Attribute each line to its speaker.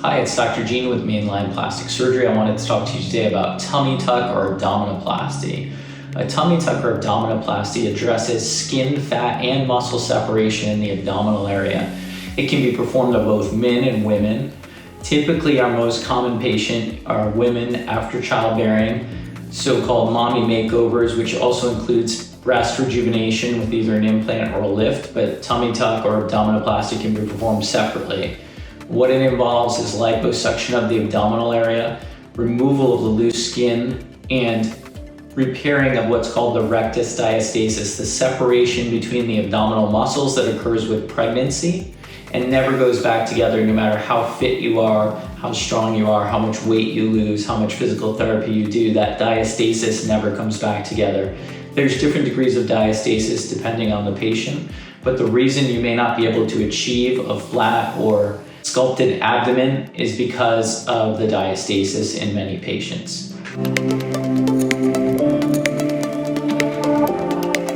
Speaker 1: Hi, it's Dr. Jean with Mainline Plastic Surgery. I wanted to talk to you today about tummy tuck or abdominoplasty. A tummy tuck or abdominoplasty addresses skin, fat, and muscle separation in the abdominal area. It can be performed on both men and women. Typically, our most common patient are women after childbearing, so-called mommy makeovers, which also includes breast rejuvenation with either an implant or a lift, but tummy tuck or abdominoplasty can be performed separately. What it involves is liposuction of the abdominal area, removal of the loose skin, and repairing of what's called the rectus diastasis, the separation between the abdominal muscles that occurs with pregnancy and never goes back together no matter how fit you are, how strong you are, how much weight you lose, how much physical therapy you do. That diastasis never comes back together. There's different degrees of diastasis depending on the patient, but the reason you may not be able to achieve a flat or sculpted abdomen is because of the diastasis in many patients.